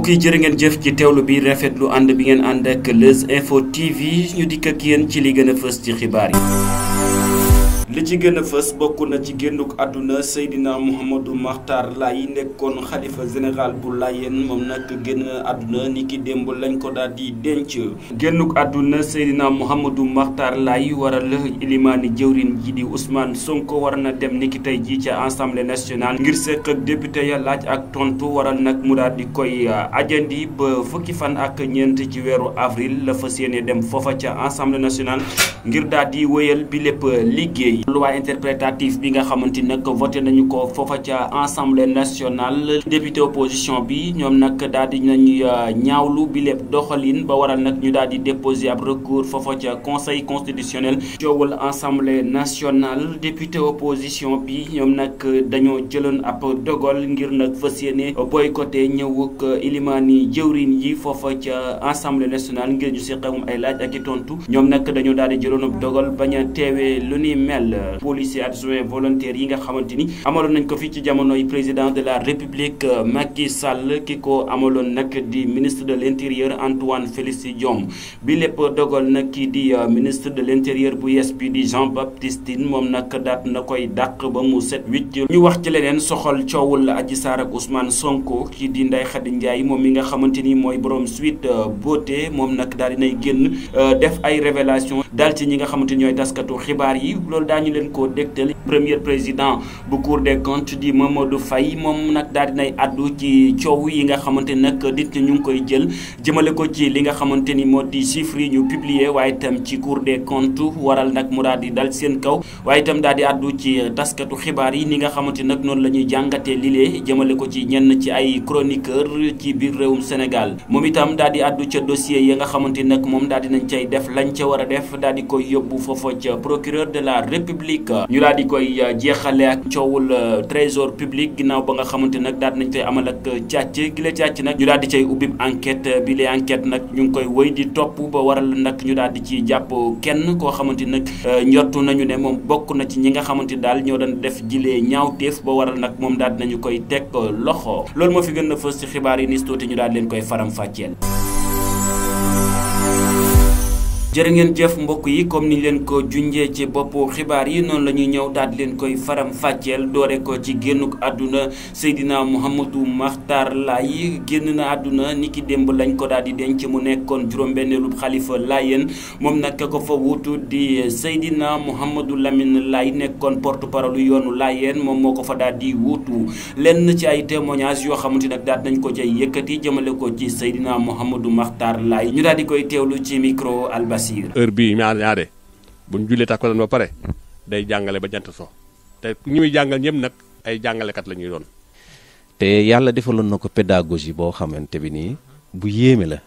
mbokk yi jërë ngeen jëf ci teewlu bi rafetlu ànd bi ngeen ànd ak Leuz Info TV ñu dikk ak yéen ci li gën a fës ci xibaar yi. li ci gën a fës bokk na ci génnuk àdduna Seydina Mouhamadou Makhtar Laye nekkoon xalifa général bu Layeen moom nag génn àdduna ni ki démb lañ ko daal di denc. génnuk àdduna Seydina Mouhamadou Makhtar Laye waral ilimaani jëwrin ji di Ousmane Sonko war na dem ni ki tey jii ca Assemblée nationale ngir seq ak député ya laaj ak tontu waral nag mu daal di koy ajandi ba fukki fan ak ñeent ci weeru avril la fas yéene dem foofa ca Assemblée nationale ngir daal di wéyal bi lépp liggéey. loi interprétative bi nga xamante nag voté nañu ko foofa ca Assemblée nationale député opposition bi ñoom nag daal di nañu ñaawlu bi lépp doxalin ba waral nag ñu daal di déposer ab recours foofa ca conseil constitutionnel coowal Assemblée nationale député opposition bi ñoom nag dañoo jëloon ab dogal ngir nag fas yéene boycotté ñëwuk ilimaani jëwrin yi foofa ca Assemblée nationale ngir ñu seqam ay laaj ak i tontu ñoom nag dañoo daal di jëloon ab dogal bañ a teewee lu ni mel. policier adjoint volontaire yi nga xamante ni amaloon nañ ko fii ci jamonoy président de la république Macky Sall ki ko amaloon nag di ministre de l' intérieur Antoine Félix Diome bi lépp dogal nag kii di ministre de l' intérieur bu yes bi di Jean Baptiste Tine moom nag daat na koy dàq ba mu set wicc. ñu wax ci leneen soxal coowul Adji Sarr ak Ousmane Sonko kii di Ndeye Khady Ndiaye moom mi nga xamante ni mooy borom Sweet Beauté moom nag daal dinay génn def ay révélation daal ci ñi nga xamante ni ñooy taskatu xibaar yi loolu daañu leen ko dégtal premier président bu Cour des comptes di Mamadou Faye moom nag daal dinay addu ci coow yi nga xamante nag nit ñu ngi koy jël jëmale ko ci li nga xamante ni moo di chiffres yi ñu publier waaye itam ci Cour des comptes waral nag mu daal di dal seen kaw waaye itam daal di addu ci taskatu xibaar yi ni nga xamante nag noonu la ñuy jàngatee lilee jëmale ko ci ñenn ci ay chroniqueur ci biir réewum Sénégal moom itam daal di addu ca dossier yi nga xamante nag moom daal dinañ cay def lañ ca war a def daal di koy yóbbu foofa ca procureur de la République ñu daal di koy jeexale ak coowul trésor public ginnaaw ba nga xamante nag daal nañ koy amal ak càcc gi la càcc nag ñu daal di cay ubbi enquête bi les enquête nag ñu ngi koy wëy di topp ba waral nag ñu daal di ci jàpp kenn koo xamante nag njortu nañu ne moom bokk na ci ñi nga xamante daal ñoo doon def jilee ñaawteef ba waral nag moom daal dinañu koy teg loxo loolu moo fi gën a fës ci xibaar yi nis tuuti ñu daal leen koy faram fàcceel. jërë ngeen jëf mbokk yi comme ni leen ko junjee ci boppu xibaar yi noonu la ñuy ñëw daal di leen koy faram fàcceel doore ko ci génnuk àdduna Seydina Mouhamadou Makhtar Laye génn na àdduna ni ki démb lañ ko daal di denc mu nekkoon juróom-benneelu xalifa Layeen moom nag ko fa wuutu di Seydina Mouhamadou Lamine Laye nekkoon porte parole yoonu Layeen moom moo ko fa daal di wuutu lenn ci ay témoignages yoo xamante nag daal nañ ko cay yëkkati jëmale ko ci Seydina Mouhamadou Makhtar Laye ñu daal di koy teewlu ci micro Albasi. heure bii ñaare bu ñu jullee takkusaan ba pare day jàngale ba jant so te ñi muy jàngal ñëpp nag ay jàngalekat la ñuy doon. te yàlla defaloon na ko pédagogie boo xamante bi nii bu yéeme la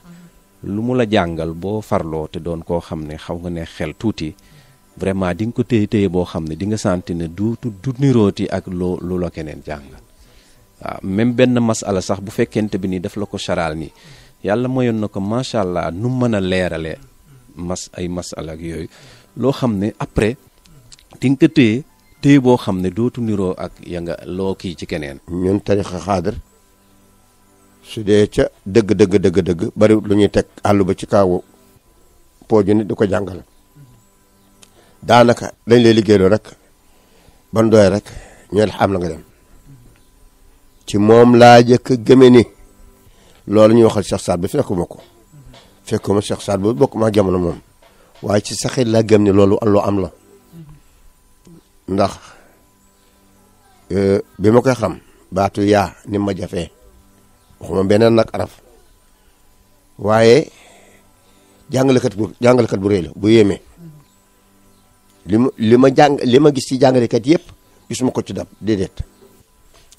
lu mu la jàngal boo farloo te doon koo xam ne xaw nga ne xel tuuti vraiment di nga ko téye boo xam ne di nga santi ne du nirooti ak lu la keneen jàngal waaw même benn masala sax bu fekkente bi nii daf la ko charaal nii yàlla mayoon na ko macha allah nu mën a leeralee. ay masala ak yooyu loo xam ne après di nga ko téye boo xam ne dootu niroo ak ya nga loo kii ci keneen. ñun tarixa xaadar su dee ca dëgg bariwut lu ñuy teg àll ba ci kaawu pooju nit di ko jàngal daanaka dañ lay liggéeyloo rek ban doy rek ñu xam la nga dem ci moom laa jëkk gëme ni loolu ñuy waxal Cheikh Saad bi fekkuma ko. fekkuma Cheikh Saad boobu bokk maa jamono moom waaye ci saxit laa gëm ni loolu loo am la ndax bi ma koy xam baatu yaa ni ma jafee waxuma beneen nag araf waaye jàngalekat bu rëy la bu yéemee li ma gis ci jàngalekat yëpp gisuma ko ci dab déedéet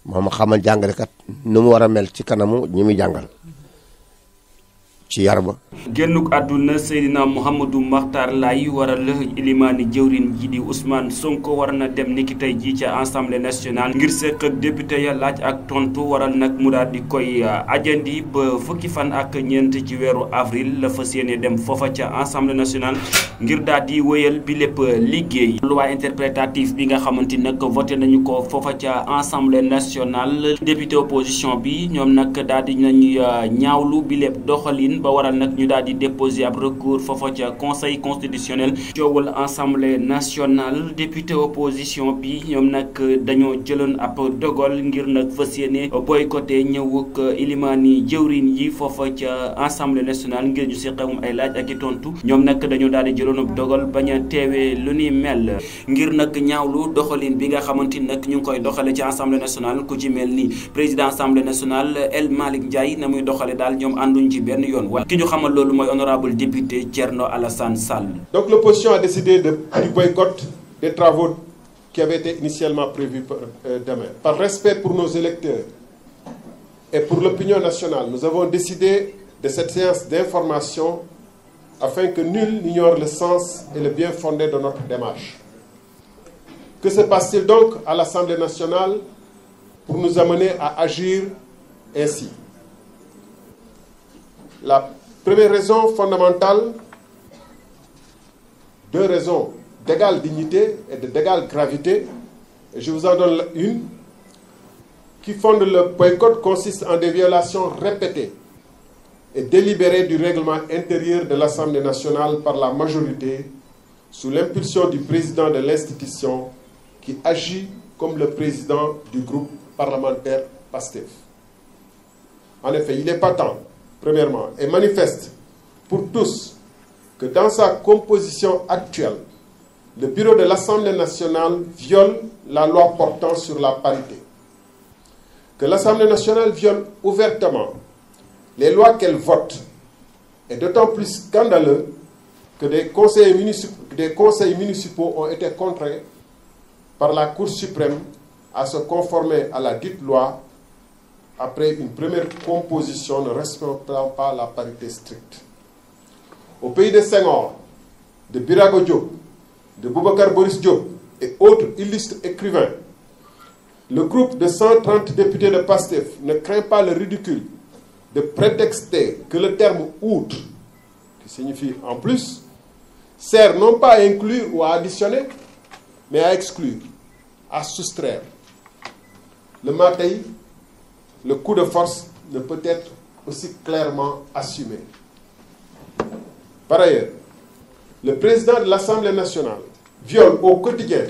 moo ma xamal jàngalekat nu mu war a mel ci kanamu ñi muy jàngal ci yar ba. génnuk àdduna Seydina Mouhamadou Makhtar Laye waral ilimaani jëwrin ji di Ousmane Sonko war na dem niki tey jii ca Assemblée nationale ngir seq ak député ya laaj ak tontu waral nag mu daal di koy ajandi ba fukki fan ak ñeent ci weeru avril la fas yéene dem foofa ca Assemblée nationale ngir daal di wéyal bi lépp liggéey. loi interprétative bi nga xamante ni nag voté nañu ko foofa ca assemblée nationale député opposition bi ñoom nag daal di nañu ñaawlu bi lépp doxalin ba waral nag ñu daal di déposer ab recours foofa ca conseil constitutionnel. coowal assemblée nationale député opposition bi ñoom nag dañoo jëloon ab dogal ngir nag fas yéene boycotté ñëwuk ilimaani jëwriñ yi foofa ca assemblée nationale ngir ñu seqam ay laaj ak i tontu ñoom nag dañoo daal di jëloon ab dogal bañ a teewee lu ni mel ngir nag ñaawlu doxalin bi nga xamante ni nag ñu ngi koy doxale ci assemblée nationale ku ci mel ni président assemblée nationale El Malick Ndiaye na muy doxale daal ñoom ànduñ ci benn yoon wala ki ñu xamal loolu mooy honorable député Thierno Alassane Sall. Donc l'opposition a décidé du boycott des travaux qui avaient été initialement prévus demain. Par respect pour nos électeurs et pour l'opinion nationale, nous avons décidé de cette séance d'information afin que nul n'ignore le sens et le bien fondé de notre démarche. Que se passe-t-il donc à l'Assemblée nationale pour nous amener à agir ainsi? La première raison fondamentale, deux raisons d'égale dignité et d'égale gravité, et je vous en donne une, qui fonde le boycott consiste en des violations répétées et délibérées du règlement intérieur de l'Assemblée nationale par la majorité sous l'impulsion du président de l'institution qui agit comme le président du groupe parlementaire PASTEF. En effet, il est patent, premièrement, et manifeste pour tous que dans sa composition actuelle, le bureau de l'Assemblée nationale viole la loi portant sur la parité. Que l'Assemblée nationale viole ouvertement les lois qu'elle vote est d'autant plus scandaleux que des conseils municipaux ont été contraints par la Cour suprême à se conformer à la dite loi après une première composition ne respectant pas la parité stricte. Au pays de Senghor, de Birago Diop, de Boubacar Boris Diop et autres illustres écrivains, le groupe de 130 députés de PASTEF ne craint pas le ridicule de prétexter que le terme « outre », qui signifie « en plus », sert non pas à inclure ou à additionner, mais à exclure, à soustraire. Le matin, le coup de force ne peut être aussi clairement assumé. Par ailleurs, le président de l'Assemblée nationale viole au quotidien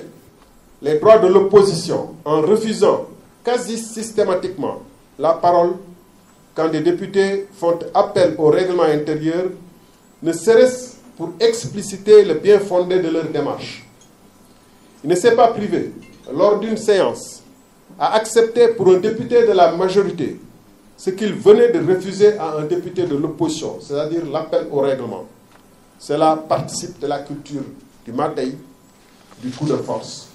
les droits de l'opposition en refusant quasi systématiquement la parole quand des députés font appel au règlement intérieur, ne serait-ce pour expliciter le bien fondé de leur démarche. Il ne s'est pas privé, lors d'une séance, à accepter pour un député de la majorité ce qu'il venait de refuser à un député de l'opposition, c'est-à-dire l'appel au règlement. Cela participe de la culture du matin, du coup de force.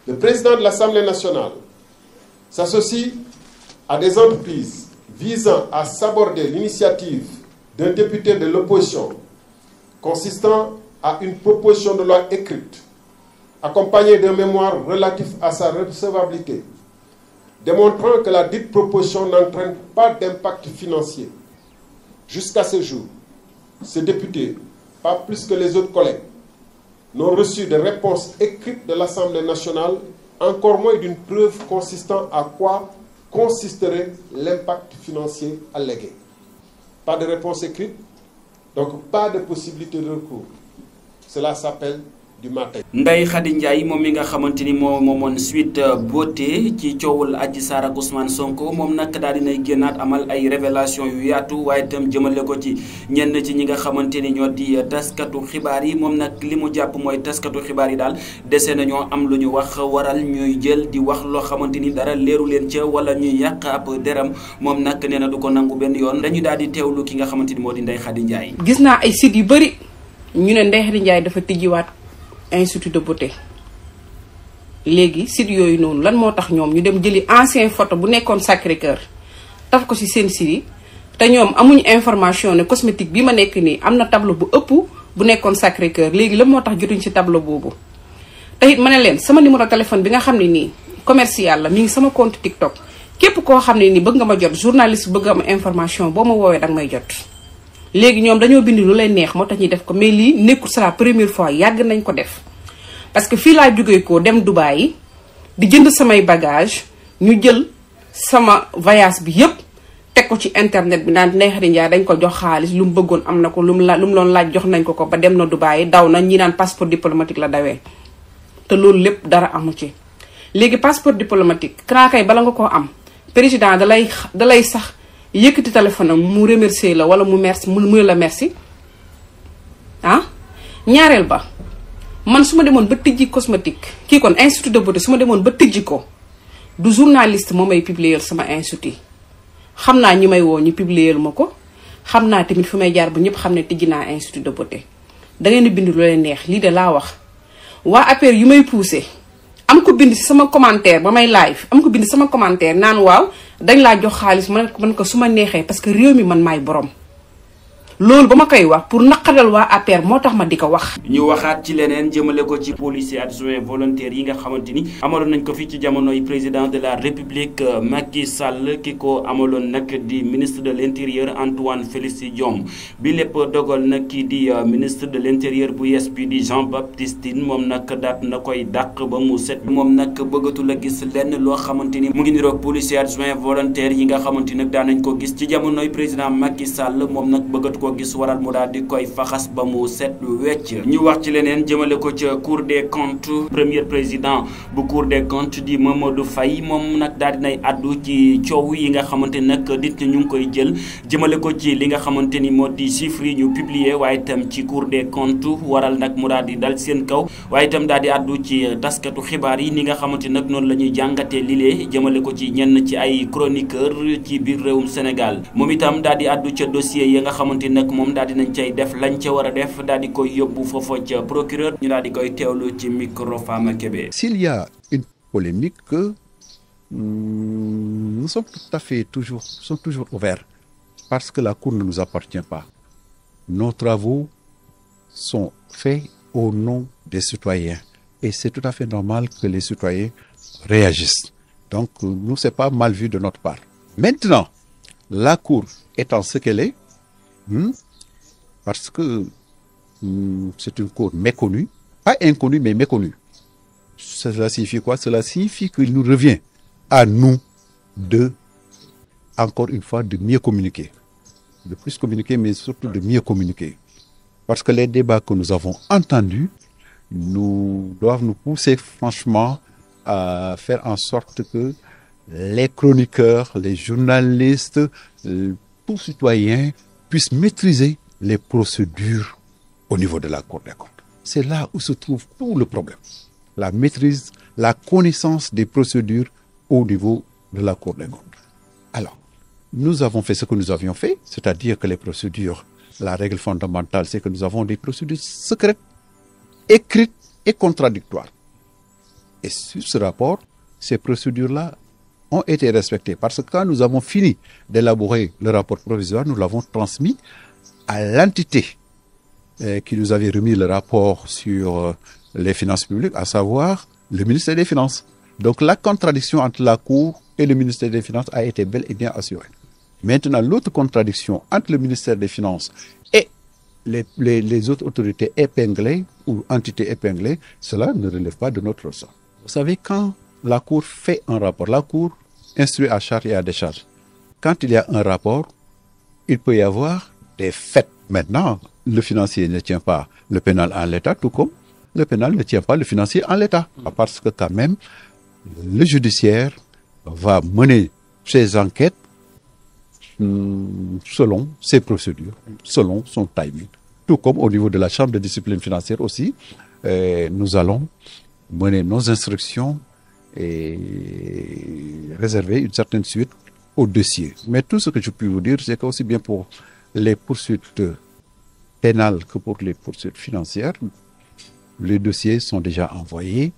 Le président de l'Assemblée nationale s'associe à des entreprises visant à saborder l'initiative d'un député de l'opposition consistant à une proposition de loi écrite accompagnée d'un mémoire relatif à sa recevabilité, démontrant que la dite proposition n'entraîne pas d'impact financier. Jusqu'à ce jour, ces députés, pas plus que les autres collègues, n'ont reçu de réponse écrite de l'Assemblée nationale, encore moins d'une preuve consistant à quoi consisterait l'impact financier allégué. Pas de réponse écrite, donc pas de possibilité de recours. Cela s'appelle du matin. Ndeye Khady Ndiaye moom mi nga xamante ni moomoon Sweet Beauté ci coowul Adji Sarr ak Ousmane Sonko moom nag daal dinay génnaat amal ay révélation yu yaatu waaye itam jëmale ko ci ñenn ci ñi nga xamante ni ñoo di taskatu xibaar yi moom nag li mu jàpp mooy taskatu xibaar yi daal dese nañoo am lu ñu wax waral ñuy jël di wax loo xamante ni dara leeru leen ca wala ñuy yàq ab deram moom nag nee na du ko nangu benn yoon dañu daal di teewlu ki nga xamante ni moo di Ndeye Khady Ndiaye. gis naa ay sites yu bëri ñu ne Ndeye Khady Ndiaye dafa tijjiwaat institut de beauté léegi site yooyu noonu lan moo tax ñoom ñu dem jëli ancien photo bu nekkoon Sacré-Cœur taf ko ci seen site yi te ñoom amuñu information ne cosmétique bi ma nekk nii am na tableau bu ëpp bu nekkoon Sacré-Cœur léegi la moo tax jotuñ ci tableau boobu. te it ma ne leen sama numéro téléphone bi nga xam ne nii commercial la mi ngi sama compte TikTok képp koo xam ne nii bëgg nga ma jot journaliste bëgg am information boo ma woowee danga may jot léegi ñoom dañoo bind lu leen neex moo tax ñuy def ko mais lii nekkul c'est la première fois yàgg nañ ko def parce que fii laa jógee ko dem Dubaï yi di jënd samay bagage ñu jël sama voyage bi yépp teg ko ci internet bi naan Ndeye Khady Ndiaye dañ ko jox xaalis lu mu bëggoon am na ko lu mu loon laaj jox nañ ko ba dem na Dubaï daw na ñi naan passeport diplomatique la dawee te loolu lépp dara amu ci. léegi passeport diplomatique kay bala nga koo am président dalay sax yëkkati téléphone am mu remercier la wala mu la merci ah. ñaareel ba man su ma demoon ba tijji cosmétique kii kon institut de beauté su ma demoon ba tijji ko du journaliste moo may publier sama institut xam naa ñi may woo ñu publier ma ko xam naa tamit fi may jaar ba ñëpp xam ne tijji naa institut de beauté da ngeen di bind lu leen neex lii de laa wax waa APR yu may poussé. am ko bind ci sama commentaire ba may live am ko bind sama commentaire naan waaw dañ laa jox xaalis man ko su ma neexee parce que réew mi man maay borom loolu ba ma koy wax pour naqaral waa APR moo tax ma di ko wax. ñu waxaat ci leneen jëmale ko ci policier adjoint volontaire yi nga xamante ni amaloon nañ ko fii ci jamonoy président de la république Macky Sall ki ko amaloon nag di ministre de l' intérieur Antoine Félix Diome bi lépp dogal nag kii di ministre de l' intérieur bu yees bi di Jean Baptiste Tine moom nag daat na koy dàq ba mu set moom nag bëggatul a gis lenn loo xamante ni mu ngi niroog policier adjoint volontaire yi nga xamante ni nag daan nañ ko gis ci jamonoy président Macky Sall moom nag bëggatu ko gis waral mu daal di koy faxas ba mu set wecc. ñu wax ci leneen jëmale ko ca cour des comptes premier président bu cour des comptes di Mamadou Faye moom nag daal dinay addu ci coow yi nga xamante nag nit ñu ngi koy jël jëmale ko ci li nga xamante ni moo di chiffres yi ñu publier waaye itam ci cour des comptes waral nag mu daal di dal seen kaw waaye itam daal di addu ci taskatu xibaar yi ni nga xamante nag noonu la ñuy jàngatee lilee jëmale ko ci ñenn ci ay chroniqueur ci biir réewum Sénégal moom itam daal di addu ca dossier yi nga xamante nag moom daal dinañ cay def lañ ca war a def daal di koy yóbbu foofa ca procureur ñu daal di koy teewlu ci micro Fama Kébé. S'il y a une polémique, nous sommes toujours ouverts parce que la Cour ne nous appartient pas. Nos travaux sont faits au nom des citoyens et c'est tout à fait normal que les citoyens réagissent. Donc nous, c'est pas mal vu de notre part. Maintenant, la Cour étant ce qu'elle est, parce que c'est une cour méconnue, pas inconnue, mais méconnue. Cela signifie quoi? Cela signifie qu'il nous revient à nous encore une fois, de mieux communiquer. De plus communiquer, mais surtout de mieux communiquer. Parce que les débats que nous avons entendus doivent nous pousser franchement à faire en sorte que les chroniqueurs, les journalistes, tout citoyen puissent maîtriser les procédures au niveau de la Cour des comptes. C'est là où se trouve tout le problème. La maîtrise, la connaissance des procédures au niveau de la Cour des comptes. Alors, nous avons fait ce que nous avions fait, c'est-à-dire que les procédures, la règle fondamentale, c'est que nous avons des procédures secrètes, écrites et contradictoires. Et sur ce rapport, ces procédures-là ont été respectées. Parce que quand nous avons fini d'élaborer le rapport provisoire, nous l'avons transmis à l'entité qui nous avait remis le rapport sur les finances publiques, à savoir le ministère des Finances. Donc la contradiction entre la Cour et le ministère des Finances a été bel et bien assurée. Maintenant, l'autre contradiction entre le ministère des Finances et les autres autorités épinglées ou entités épinglées, cela ne relève pas de notre ressort. Vous savez, quand la Cour fait un rapport, la Cour instruit à charge et à décharge. Quand il y a un rapport, il peut y avoir des faits. Maintenant, le financier ne tient pas le pénal en l'état, tout comme le pénal ne tient pas le financier en l'état. Parce que quand même, le judiciaire va mener ses enquêtes selon ses procédures, selon son timing. Tout comme au niveau de la Chambre de discipline financière aussi, nous allons mener nos instructions et réserver une certaine suite au dossier. Mais tout ce que je puis vous dire, c'est qu'aussi bien pour les poursuites pénales que pour les poursuites financières, les dossiers sont déjà envoyés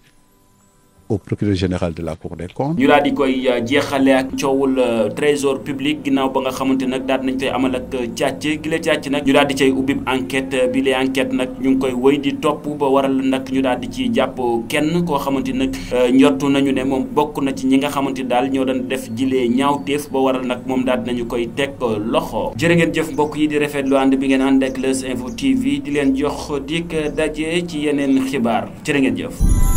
au procureur général de la Cour des comptes. ñu daal di koy jeexale ak coowul trésor public ginnaaw ba nga xamante nag daal nañ fay amal ak càcc gi la càcc nag ñu daal di cay ubbi enquête bi la enquête nag ñu ngi koy wëy di topp ba waral nag ñu daal di ci jàpp kenn koo xamante nag njortu nañu ne moom bokk na ci ñi nga xamante daal ñoo doon def jilee ñaawteef ba waral nag moom daal nañu koy teg loxo. jërë ngeen jëf mbokk yi di rafetlu ànd bi ngeen ànd ak Leuz Info TV di leen jox dik daje ci yeneen xibaar jërë ngeen jëf.